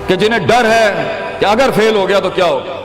کہ جنہیں ڈر ہے کہ اگر فیل ہو گیا تو کیا ہوگا,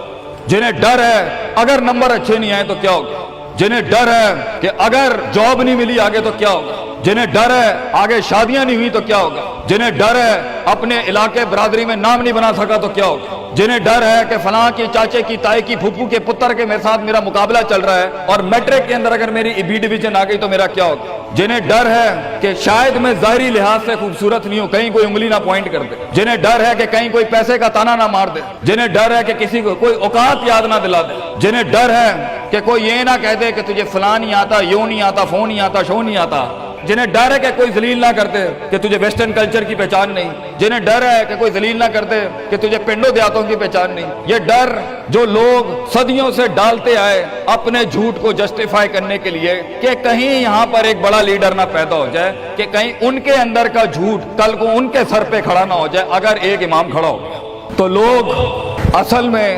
جنہیں ڈر ہے اگر نمبر اچھے نہیں آئے تو کیا ہوگا, جنہیں ڈر ہے کہ اگر جاب نہیں ملی آگے تو کیا ہوگا, جنہیں ڈر ہے آگے شادیاں نہیں ہوئی تو کیا ہوگا, جنہیں ڈر ہے اپنے علاقے برادری میں نام نہیں بنا سکا تو کیا ہوگا, جنہیں ڈر ہے کہ فلاں کی چاچے کی تائی کی پھپھو کے پتر کے میرے ساتھ میرا مقابلہ چل رہا ہے اور میٹرک کے اندر اگر میری بی ڈویژن آ گئی تو میرا کیا ہوگا, جنہیں ڈر ہے کہ شاید میں ظاہری لحاظ سے خوبصورت نہیں ہوں, کہیں کوئی انگلی نہ پوائنٹ کر دے, جنہیں ڈر ہے کہ کہیں کوئی پیسے کا تانا نہ مار دے, جنہیں ڈر ہے کہ کسی کو کوئی اوقات یاد نہ دلا دے, جنہیں ڈر ہے کہ کوئی یہ نہ کہہ دے کہ تجھے فلاں نہیں آتا, یوں نہیں آتا, فون نہیں آتا, شو نہیں آتا, جنہیں ڈر ہے کہ کوئی ذلیل نہ کرتے کہ تجھے ویسٹرن کلچر کی پہچان نہیں, جنہیں ڈر ہے کہ کوئی ذلیل نہ کرتے کہ تجھے پنڈوں دیہاتوں کی پہچان نہیں. یہ ڈر جو لوگ صدیوں سے ڈالتے آئے اپنے جھوٹ کو جسٹیفائی کرنے کے لیے کہ کہیں یہاں پر ایک بڑا لیڈر نہ پیدا ہو جائے, کہ کہیں ان کے اندر کا جھوٹ کل کو ان کے سر پہ کھڑا نہ ہو جائے اگر ایک امام کھڑا ہو گیا. تو لوگ اصل میں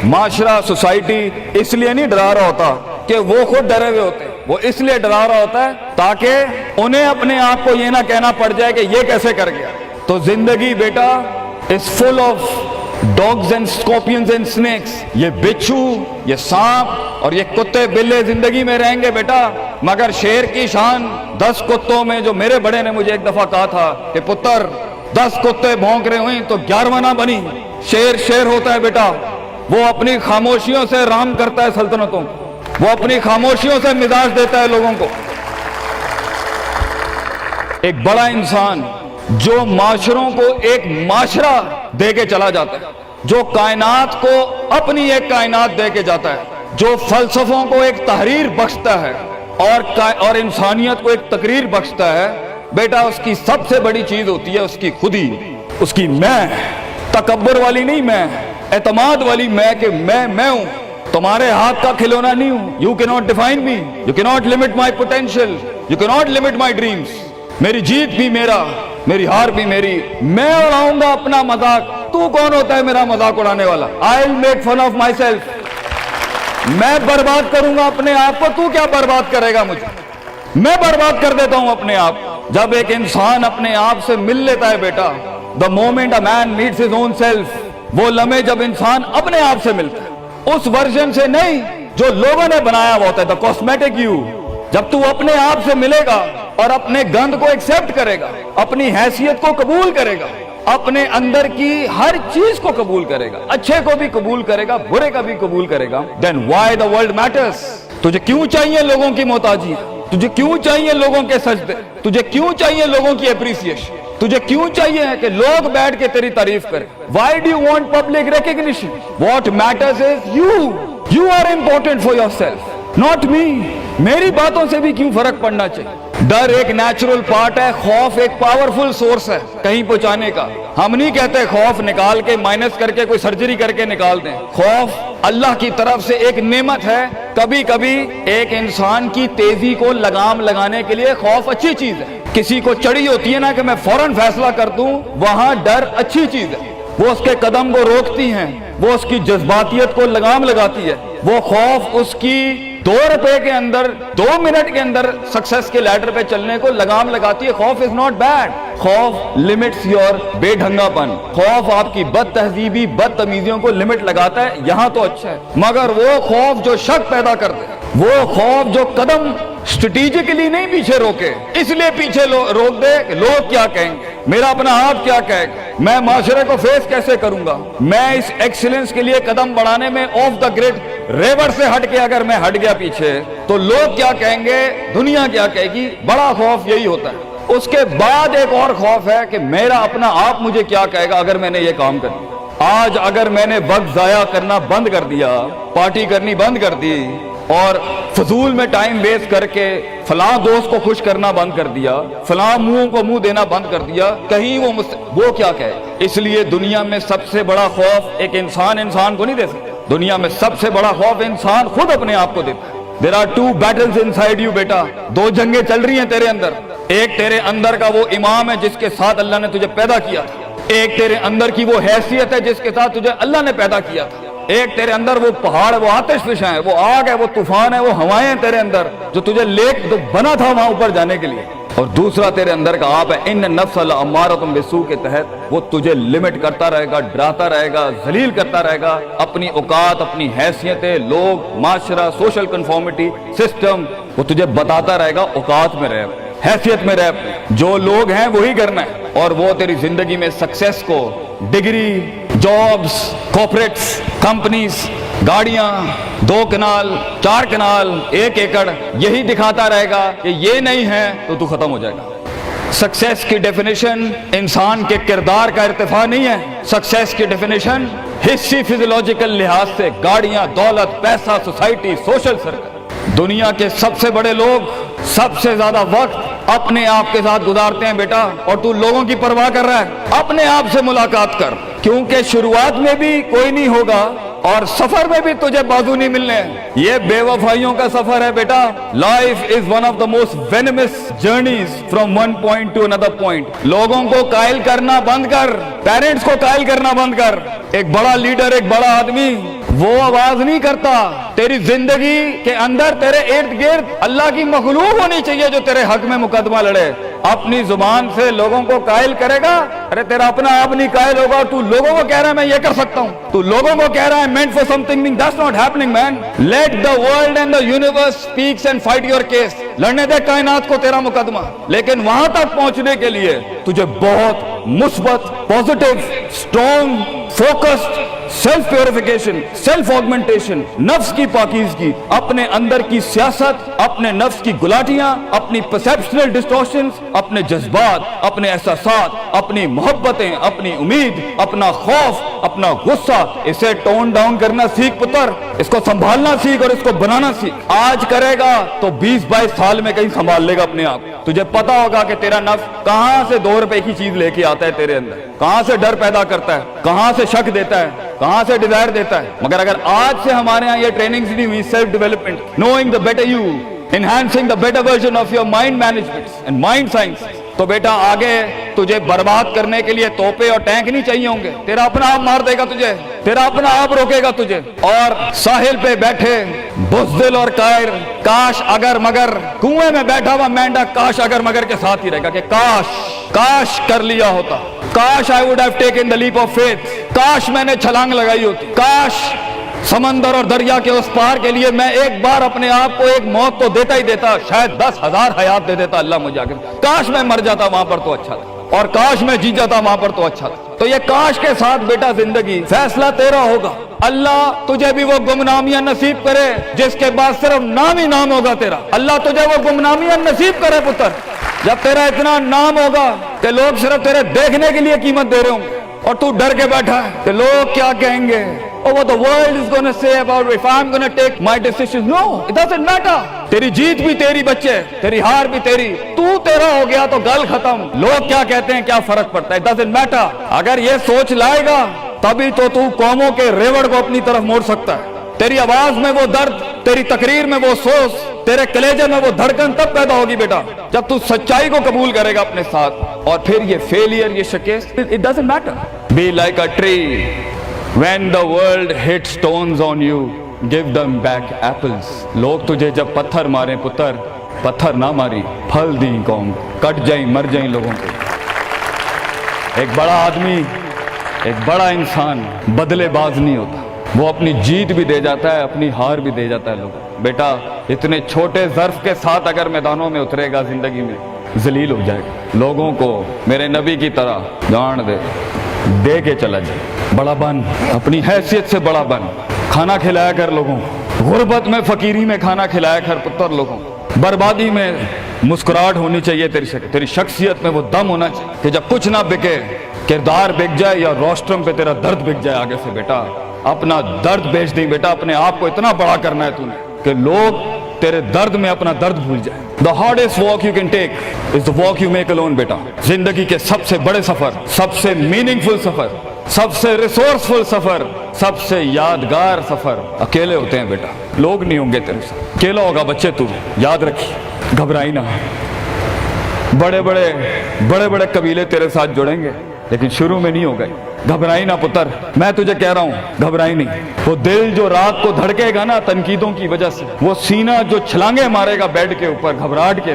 معاشرہ سوسائٹی اس لیے نہیں ڈرا رہا ہوتا کہ وہ خود ڈرے ہوئے ہوتے, وہ اس لیے ڈرا رہا ہوتا ہے تاکہ انہیں اپنے آپ کو یہ نہ کہنا پڑ جائے کہ یہ کیسے کر گیا. تو زندگی بیٹا is full of dogs and scorpions and snakes. یہ بچھو, یہ سانپ اور یہ کتے بلے زندگی میں رہیں گے بیٹا, مگر شیر کی شان 10 کتوں میں, جو میرے بڑے نے مجھے ایک دفعہ کہا تھا کہ پتر 10 کتے بھونک رہے ہوئیں تو 11واں نہ بنی. شیر شیر ہوتا ہے بیٹا, وہ اپنی خاموشیوں سے رام کرتا ہے سلطنتوں, وہ اپنی خاموشیوں سے مزاج دیتا ہے لوگوں کو. ایک بڑا انسان جو معاشروں کو ایک معاشرہ دے کے چلا جاتا ہے, جو کائنات کو اپنی ایک کائنات دے کے جاتا ہے, جو فلسفوں کو ایک تحریر بخشتا ہے اور انسانیت کو ایک تقریر بخشتا ہے, بیٹا اس کی سب سے بڑی چیز ہوتی ہے اس کی خودی, اس کی میں, تکبر والی نہیں میں, اعتماد والی میں کہ میں ہوں, تمہارے ہاتھ کا کھلونا نہیں ہوں. You cannot define me, you cannot limit my potential, you cannot limit my dreams. میری جیت بھی میرا, میری ہار بھی میری, میں اڑاؤں گا اپنا مذاق, تو کون ہوتا ہے میرا مذاق اڑانے والا. I'll make fun of myself. میں برباد کروں گا اپنے آپ کو, تو کیا برباد کرے گا مجھے, میں برباد کر دیتا ہوں اپنے آپ. جب ایک انسان اپنے آپ سے مل لیتا ہے بیٹا, the moment a man meets his own self, وہ لمحے جب انسان اپنے آپ سے ملتا ہے, اس ورژن سے نہیں جو لوگوں نے بنایا ہوا ہوتا ہے, the cosmetic you. جب تو اپنے آپ سے ملے گا اور اپنے گند کو ایکسپٹ کرے گا, اپنی حیثیت کو قبول کرے گا, اپنے اندر کی ہر چیز کو قبول کرے گا, اچھے کو بھی قبول کرے گا, برے کا بھی قبول کرے گا, then why the world matters. تجھے کیوں چاہیے لوگوں کی محتاجی, تجھے کیوں چاہیے لوگوں کے سجدے, تجھے کیوں چاہیے لوگوں کی اپریسیشن, تجھے کیوں چاہیے کہ لوگ بیٹھ کے تیری تعریف کریں. Why do you want public recognition? What matters is you are important for yourself, not me. میری باتوں سے بھی کیوں فرق پڑنا چاہیے. ڈر ایک نیچرل پارٹ ہے, خوف ایک پاورفل سورس ہے کہیں پہنچانے کا. ہم نہیں کہتے خوف نکال کے مائنس کر کے کوئی سرجری کر کے نکال دیں. خوف اللہ کی طرف سے ایک نعمت ہے. کبھی کبھی ایک انسان کی تیزی کو لگام لگانے کے لیے خوف اچھی چیز ہے. کسی کو چڑھی ہوتی ہے نا کہ میں فوراً فیصلہ کر دوں, وہاں ڈر اچھی چیز ہے. وہ اس کے قدم کو روکتی ہیں, وہ اس کی جذباتیت کو لگام لگاتی ہے. وہ خوف اس کی 2 روپے کے اندر 2 منٹ کے اندر سکسس کے لیڈر پہ چلنے کو لگام لگاتی ہے. خوف از ناٹ بیڈ. خوف لمٹس یور بے ڈھنگا پن. خوف آپ کی بد تہذیبی بد تمیزیوں کو لمٹ لگاتا ہے, یہاں تو اچھا ہے. مگر وہ خوف جو شک پیدا کر دے, وہ خوف جو قدم اسٹریٹجکلی نہیں پیچھے روکے, اس لیے پیچھے روک دے کہ لوگ کیا کہیں گے, میرا اپنا آپ کیا کہے گا, میں معاشرے کو فیس کیسے کروں گا. میں اس ایکسیلنس کے لیے قدم بڑھانے میں آف دا گریڈ ریور سے ہٹ کے اگر میں ہٹ گیا پیچھے تو لوگ کیا کہیں گے, دنیا کیا کہے گی. بڑا خوف یہی ہوتا ہے. اس کے بعد ایک اور خوف ہے کہ میرا اپنا آپ مجھے کیا کہے گا اگر میں نے یہ کام کر دیا. آج اگر میں نے وقت ضائع کرنا بند کر دیا, پارٹی کرنی بند کر دی, اور فضول میں ٹائم ویسٹ کر کے فلاں دوست کو خوش کرنا بند کر دیا, فلاں منہ کو منہ دینا بند کر دیا, کہیں وہ کیا کہے. اس لیے دنیا میں سب سے بڑا خوف ایک انسان کو نہیں دے سکتا. دنیا میں سب سے بڑا خوف انسان خود اپنے آپ کو دیتا ہے. There are 2 battles inside you بیٹا, 2 جنگیں چل رہی ہیں تیرے اندر. ایک تیرے اندر کا وہ امام ہے جس کے ساتھ اللہ نے تجھے پیدا کیا تھا, ایک تیرے اندر کی وہ حیثیت ہے جس کے ساتھ تجھے اللہ نے پیدا کیا تھا, ایک تیرے اندر وہ پہاڑ, وہ آتش فشاں ہے, وہ آگ ہے, وہ طوفان ہے, وہ ہوائیں ہیں تیرے اندر جو تجھے تو بنا تھا وہاں اوپر جانے کے لیے. اور دوسرا تیرے اندر کا آپ ہے ان نفس لامارۃ بالسوء کے تحت وہ تجھے لمٹ کرتا رہے گا، ڈراتا رہے گا، ذلیل کرتا رہے گا، اپنی اوقات، اپنی حیثیتیں، لوگ، معاشرہ، سوشل کنفارمیٹی، سسٹم، وہ تجھے بتاتا رہے گا اوقات میں رہ، حیثیت میں رہ، جو لوگ ہیں وہی کرنا ہے، اور وہ تیری زندگی میں سکسیس کو، ڈگری، جابز، کارپوریٹس، کمپنیز، گاڑیاں، 2 کنال، 4 کنال، 1 ایکڑ، یہی دکھاتا رہے گا کہ یہ نہیں ہے تو تو ختم ہو جائے گا۔ سکسیس کی ڈیفینیشن انسان کے کردار کا ارتفاع نہیں ہے، سکسیس کی ڈیفینیشن حصی فزیولوجیکل لحاظ سے گاڑیاں، دولت، پیسہ، سوسائٹی، سوشل سرکل۔ دنیا کے سب سے بڑے لوگ سب سے زیادہ وقت اپنے آپ کے ساتھ گزارتے ہیں بیٹا، اور تو لوگوں کی پرواہ کر رہا ہے۔ اپنے آپ سے ملاقات کر، کیونکہ شروعات میں بھی کوئی نہیں ہوگا اور سفر میں بھی تجھے بازو نہیں ملنے۔ یہ بے وفائیوں کا سفر ہے بیٹا۔ Life is one of the most venomous journeys from one point to another point. لوگوں کو قائل کرنا بند کر، پیرنٹس کو قائل کرنا بند کر۔ ایک بڑا لیڈر، ایک بڑا آدمی وہ آواز نہیں کرتا، تیری زندگی کے اندر تیرے ارد گرد اللہ کی مخلوق ہونی چاہیے جو تیرے حق میں مقدمہ لڑے۔ اپنی زبان سے لوگوں کو قائل کرے گا، ارے تیرا اپنا آپ نہیں قائل ہوگا، تو لوگوں کو کہہ رہا ہے میں یہ کر سکتا ہوں، تو لوگوں کو کہہ رہا ہے meant for something, that's not happening man. Let the world and the universe speaks and fight your case. لڑنے دے کائنات کو تیرا مقدمہ، لیکن وہاں تک پہنچنے کے لیے تجھے بہت مثبت، positive, strong, focused, self purification, self augmentation, نفس کی پاکیزگی، اپنے اندر کی سیاست، اپنے نفس کی گلاٹیاں، اپنی پرسیپشنل ڈسٹورشنز، اپنے جذبات، اپنے احساسات، اپنی محبتیں، اپنی امید، اپنا خوف، اپنا غصہ، اسے ٹون ڈاؤن کرنا سیکھ پتر، اس کو سنبھالنا سیکھ اور اس کو بنانا سیکھ۔ آج کرے گا تو 20-22 سال میں کہیں سنبھال لے گا اپنے آپ۔ تجھے پتا ہوگا کہ تیرا نفس کہاں سے 2 روپے کی چیز لے کے آتا ہے تیرے اندر، کہاں سے ڈر پیدا کرتا ہے، کہاں سے شک دیتا ہے، کہاں سے ڈیزائر دیتا ہے۔ مگر اگر آج سے ہمارے ہاں یہ ٹریننگز نہیں ہوئی، self development, knowing the better you, enhancing the better version of your mind management and mind science, تو بیٹا آگے تجھے برباد کرنے کے لیے توپے اور ٹینک نہیں چاہیے ہوں گے، تیرا اپنا آپ مار دے گا تجھے، تیرا اپنا آپ روکے گا تجھے۔ اور ساحل پہ بیٹھے بزدل اور قائر، کاش اگر مگر، کنویں میں بیٹھا ہوا مینڈک کاش اگر مگر کے ساتھ ہی رہے گا کہ کاش کر لیا ہوتا، کاش I would have taken the leap of faith، کاش میں نے چھلانگ لگائی ہوتی، کاش سمندر اور دریا کے اس پار کے لیے میں ایک بار اپنے آپ کو ایک موت تو دیتا ہی دیتا، شاید 10,000 حیات دے دیتا اللہ مجھے آگے، کاش میں مر جاتا وہاں پر تو اچھا تھا، اور کاش میں جی جاتا وہاں پر تو اچھا تھا۔ تو یہ کاش کے ساتھ بیٹا زندگی، فیصلہ تیرا ہوگا۔ اللہ تجھے بھی وہ گمنامیاں نصیب کرے جس کے بعد صرف نام ہی نام ہوگا تیرا، اللہ تجھے وہ گمنامیاں نصیب کرے پتر، جب تیرا اتنا نام ہوگا کہ لوگ صرف تیرے دیکھنے کے لیے قیمت دے رہے ہوں گے، اور تو ڈر کے بیٹھا ہے کہ لوگ کیا کہیں گے، or what the world is going to say about if I'm going to take my decisions. No, it doesn't matter. تیری جیت بھی تیری بچے، تیری ہار بھی تیری، تو تیرا ہو گیا تو گل ختم، لوگ کیا کہتے ہیں کیا فرق پڑتا ہے، it doesn't matter۔ اگر یہ سوچ لائے گا تبھی تو قوموں کے ریوڑ کو اپنی طرف موڑ سکتا ہے۔ تیری آواز میں وہ درد، تیری تقریر میں وہ سوز، تیرے کلیجے میں وہ دھڑکن تب پیدا ہوگی بیٹا جب تو سچائی کو قبول کرے گا اپنے ساتھ، اور پھر یہ فیلئر، یہ شکست، it doesn't matter۔ Be like a tree when the world hits stones on you, give them back apples۔ لوگ تجھے جب پتھر ماریں پتر، پتھر نہ ماری، پھل دیں قوم، کٹ جائیں مر جائیں لوگوں کو۔ ایک بڑا آدمی، ایک بڑا انسان بدلے باز نہیں ہوتا، وہ اپنی جیت بھی دے جاتا ہے، اپنی ہار بھی دے جاتا ہے لوگوں۔ بیٹا اتنے چھوٹے ظرف کے ساتھ اگر میدانوں میں اترے گا زندگی میں، ذلیل ہو جائے گا، لوگوں کو میرے نبی کی طرح جان دے کے چلا جائے، بڑا بن، اپنی حیثیت سے بڑا بن، کھانا کھلایا کر لوگوں، غربت میں فقیری میں کھانا کھلایا کر پتر لوگوں، بربادی میں مسکراہٹ ہونی چاہیے تیری شخصیت میں وہ دم ہونا چاہیے کہ جب کچھ نہ بکے، کردار بک جائے یا روسٹرم پہ تیرا درد بک جائے آگے سے، بیٹا اپنا درد بیچ دیں بیٹا، اپنے آپ کو اتنا بڑا کرنا ہے تو نے کہ لوگ تیرے درد میں اپنا درد بھول جائے۔ The hardest walk you can take is the walk you make alone بیٹا۔ زندگی کے سب سے بڑے سفر، سب سے میننگ فل سفر، سب سے ریسورسفل سفر، سب سے یادگار سفر اکیلے ہوتے ہیں بیٹا، لوگ نہیں ہوں گے تیرے ساتھ، اکیلا ہوگا بچے تو، یاد رکھیے، گھبرائی نہ۔ بڑے بڑے قبیلے تیرے ساتھ جڑیں گے لیکن شروع میں نہیں ہو گئے، گھبرائی نہ پتر، میں تجھے کہہ رہا ہوں گھبرائی نہیں۔ وہ دل جو رات کو دھڑکے گا نا تنقیدوں کی وجہ سے، وہ سینہ جو چھلانگے مارے گا بیڈ کے اوپر گھبراہٹ کے،